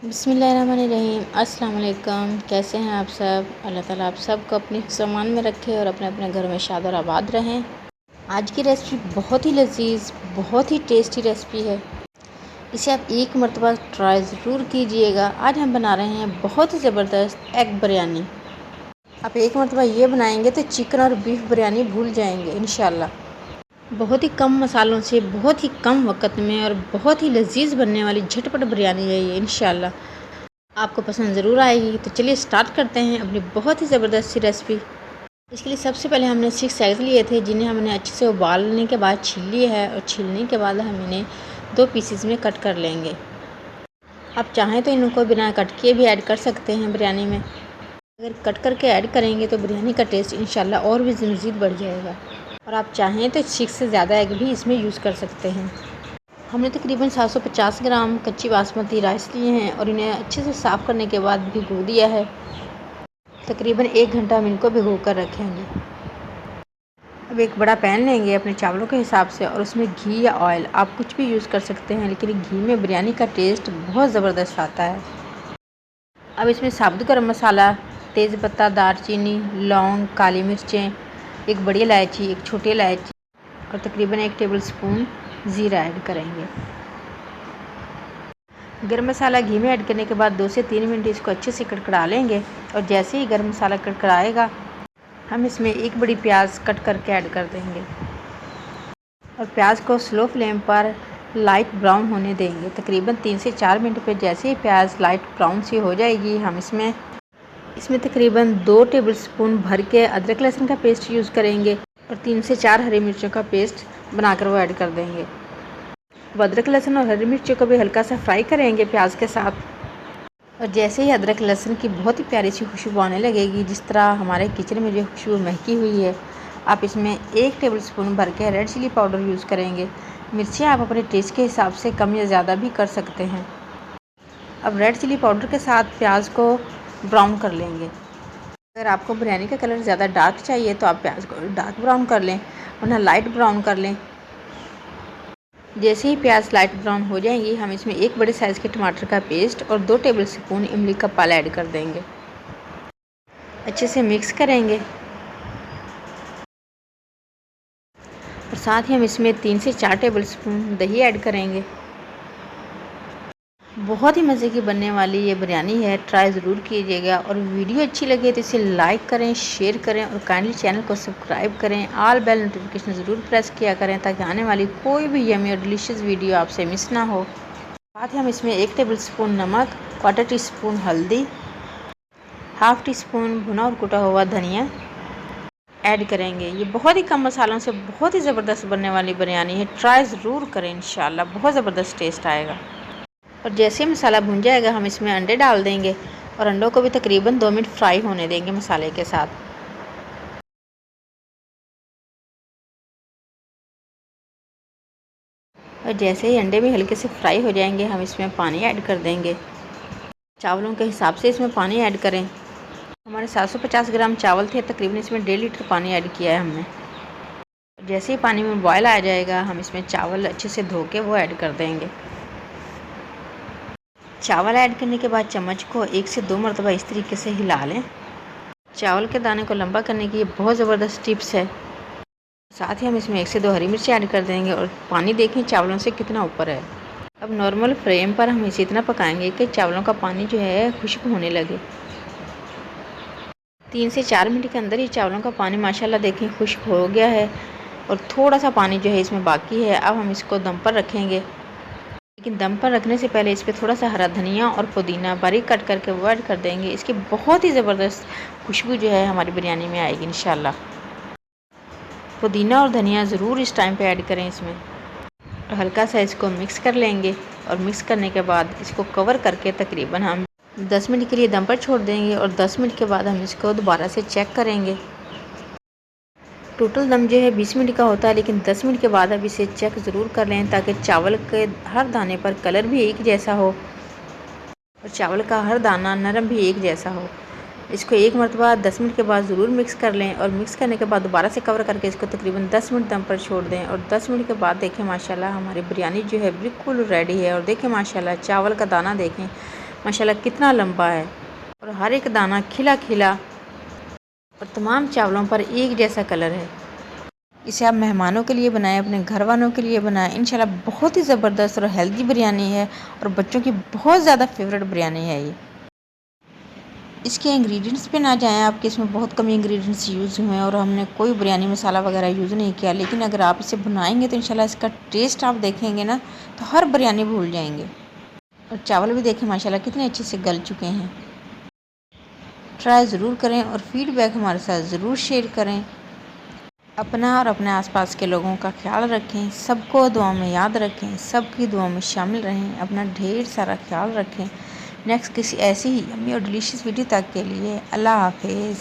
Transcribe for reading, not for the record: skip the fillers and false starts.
बिस्मिल्लाहिर्रहमानिर्रहीम। अस्सलाम वालेकुम। कैसे हैं आप सब? अल्लाह ताला आप सबको अपने सामान में रखे और अपने अपने घरों में शाद और आबाद रहें। आज की रेसिपी बहुत ही लजीज, बहुत ही टेस्टी रेसिपी है। इसे आप एक मरतबा ट्राई ज़रूर कीजिएगा। आज हम बना रहे हैं बहुत ही ज़बरदस्त एग बिरयानी। आप एक मरतबा ये बनाएंगे तो चिकन और बीफ बिरयानी भूल जाएंगे इंशाल्लाह। बहुत ही कम मसालों से बहुत ही कम वक्त में और बहुत ही लजीज बनने वाली झटपट बिरयानी है ये। इंशाल्लाह आपको पसंद ज़रूर आएगी। तो चलिए स्टार्ट करते हैं अपनी बहुत ही ज़बरदस्त सी रेसिपी। इसके लिए सबसे पहले हमने 6 एग्स लिए थे, जिन्हें हमने अच्छे से उबालने के बाद छील लिया है और छीलने के बाद हम इन्हें 2 पीसेस में कट कर लेंगे। आप चाहें तो इनको बिना कट किए भी ऐड कर सकते हैं बिरयानी में। अगर कट करके ऐड करेंगे तो बिरयानी का टेस्ट इंशाल्लाह और भी मज़ीद बढ़ जाएगा। और आप चाहें तो 6 से ज़्यादा एग भी इसमें यूज़ कर सकते हैं। हमने तकरीबन 750 ग्राम कच्ची बासमती राइस लिए हैं और इन्हें अच्छे से साफ़ करने के बाद भिगो दिया है। तकरीबन 1 घंटा हम इनको भिगो कर रखेंगे। अब एक बड़ा पैन लेंगे अपने चावलों के हिसाब से और उसमें घी या ऑयल आप कुछ भी यूज़ कर सकते हैं, लेकिन घी में बिरयानी का टेस्ट बहुत ज़बरदस्त आता है। अब इसमें साबुत गरम मसाला, तेज़पत्ता, दालचीनी, लौंग, काली मिर्चें, एक बड़ी इलायची, एक छोटी इलायची और तकरीबन 1 टेबल स्पून ज़ीरा ऐड करेंगे। गरम मसाला घी में ऐड करने के बाद 2 से 3 मिनट इसको अच्छे से कड़कड़ा लेंगे। और जैसे ही गरम मसाला कड़कड़ाएगा हम इसमें एक बड़ी प्याज कट करके ऐड कर देंगे और प्याज को स्लो फ्लेम पर लाइट ब्राउन होने देंगे तकरीबन 3 से 4 मिनट पे। जैसे ही प्याज लाइट ब्राउन सी हो जाएगी हम इसमें तकरीबन 2 टेबल स्पून भर के अदरक लहसुन का पेस्ट यूज़ करेंगे और 3 से 4 हरी मिर्चों का पेस्ट बनाकर वो ऐड कर देंगे। अदरक लहसुन और हरी मिर्चों को भी हल्का सा फ्राई करेंगे प्याज के साथ। और जैसे ही अदरक लहसुन की बहुत ही प्यारी सी खुशबू आने लगेगी, जिस तरह हमारे किचन में जो खुशबू महकी हुई है, आप इसमें 1 टेबल स्पून भर के रेड चिली पाउडर यूज़ करेंगे। मिर्चें आप अपने टेस्ट के हिसाब से कम या ज़्यादा भी कर सकते हैं। अब रेड चिली पाउडर के साथ प्याज को ब्राउन कर लेंगे। अगर आपको बिरयानी का कलर ज़्यादा डार्क चाहिए तो आप प्याज को डार्क ब्राउन कर लें, वरना लाइट ब्राउन कर लें। जैसे ही प्याज लाइट ब्राउन हो जाएंगी हम इसमें 1 बड़े साइज़ के टमाटर का पेस्ट और 2 टेबल स्पून इमली का पाला ऐड कर देंगे। अच्छे से मिक्स करेंगे और साथ ही हम इसमें 3 से 4 टेबल स्पून दही ऐड करेंगे। बहुत ही मज़े की बनने वाली ये बिरयानी है, ट्राई ज़रूर कीजिएगा। और वीडियो अच्छी लगे तो इसे लाइक करें, शेयर करें और काइंडली चैनल को सब्सक्राइब करें। ऑल बेल नोटिफिकेशन ज़रूर प्रेस किया करें ताकि आने वाली कोई भी यमी और डिलीशियस वीडियो आपसे मिस ना हो। साथ ही हम इसमें 1 टेबल स्पून नमक, 1/4 टी स्पून हल्दी, 1/2 टी स्पून भुना और कुटा हुआ धनिया ऐड करेंगे। ये बहुत ही कम मसालों से बहुत ही ज़बरदस्त बनने वाली बिरयानी है, ट्राई ज़रूर करें इंशाल्लाह, बहुत ज़बरदस्त टेस्ट आएगा। और जैसे ही मसाला भुन जाएगा हम इसमें अंडे डाल देंगे और अंडों को भी तकरीबन 2 मिनट फ्राई होने देंगे मसाले के साथ। और जैसे ही अंडे भी हल्के से फ्राई हो जाएंगे हम इसमें पानी ऐड कर देंगे। चावलों के हिसाब से इसमें पानी ऐड करें। हमारे 750 ग्राम चावल थे, तकरीबन इसमें 1.5 लीटर पानी ऐड किया है हमने। जैसे ही पानी में बॉयल आ जाएगा हम इसमें चावल अच्छे से धो के वो ऐड कर देंगे। चावल ऐड करने के बाद चम्मच को 1 से 2 मरतबा इस तरीके से हिला लें। चावल के दाने को लंबा करने की ये बहुत ज़बरदस्त टिप्स है। साथ ही हम इसमें 1 से 2 हरी मिर्च ऐड कर देंगे और पानी देखें चावलों से कितना ऊपर है। अब नॉर्मल फ्लेम पर हम इसे इतना पकाएंगे कि चावलों का पानी जो है खुश्क होने लगे। 3 से 4 मिनट के अंदर ही चावलों का पानी माशाल्लाह देखें खुश्क हो गया है और थोड़ा सा पानी जो है इसमें बाकी है। अब हम इसको दम पर रखेंगे, लेकिन दम पर रखने से पहले इस पर थोड़ा सा हरा धनिया और पुदीना बारीक कट करके वो ऐड कर देंगे। इसकी बहुत ही ज़बरदस्त खुशबू जो है हमारी बिरयानी में आएगी इंशाल्लाह। पुदीना और धनिया ज़रूर इस टाइम पे ऐड करें इसमें। और हल्का सा इसको मिक्स कर लेंगे और मिक्स करने के बाद इसको कवर करके तकरीबन हम 10 मिनट के लिए दम पर छोड़ देंगे। और 10 मिनट के बाद हम इसको दोबारा से चेक करेंगे। टोटल दम जो है 20 मिनट का होता है, लेकिन 10 मिनट के बाद अब इसे चेक ज़रूर कर लें ताकि चावल के हर दाने पर कलर भी एक जैसा हो और चावल का हर दाना नरम भी एक जैसा हो। इसको एक मरतबा 10 मिनट के बाद ज़रूर मिक्स कर लें और मिक्स करने के बाद दोबारा से कवर करके इसको तकरीबन 10 मिनट दम पर छोड़ दें। और 10 मिनट के बाद देखें माशाल्लाह हमारी बिरयानी जो है बिल्कुल रेडी है। और देखें माशाल्लाह चावल का दाना देखें माशाल्लाह कितना लंबा है और हर एक दाना खिला खिला और तमाम चावलों पर एक जैसा कलर है। इसे आप मेहमानों के लिए बनाएं, अपने घर वालों के लिए बनाएं। इंशाल्लाह बहुत ही ज़बरदस्त और हेल्दी बिरयानी है और बच्चों की बहुत ज़्यादा फेवरेट बिरयानी है ये। इसके इंग्रेडिएंट्स पे ना जाएं आप कि इसमें बहुत कम इंग्रेडिएंट्स यूज़ हुए हैं और हमने कोई बिरयानी मसाला वगैरह यूज़ नहीं किया, लेकिन अगर आप इसे बनाएंगे तो इंशाल्लाह इसका टेस्ट आप देखेंगे ना तो हर बिरयानी भूल जाएंगे। और चावल भी देखें माशाल्लाह कितने अच्छे से गल चुके हैं। ट्राई ज़रूर करें और फीडबैक हमारे साथ ज़रूर शेयर करें। अपना और अपने आसपास के लोगों का ख्याल रखें, सबको दुआ में याद रखें, सबकी दुआ में शामिल रहें, अपना ढेर सारा ख्याल रखें। नेक्स्ट किसी ऐसी ही यम्मी और डिलीशियस वीडियो तक के लिए अल्लाह हाफिज़।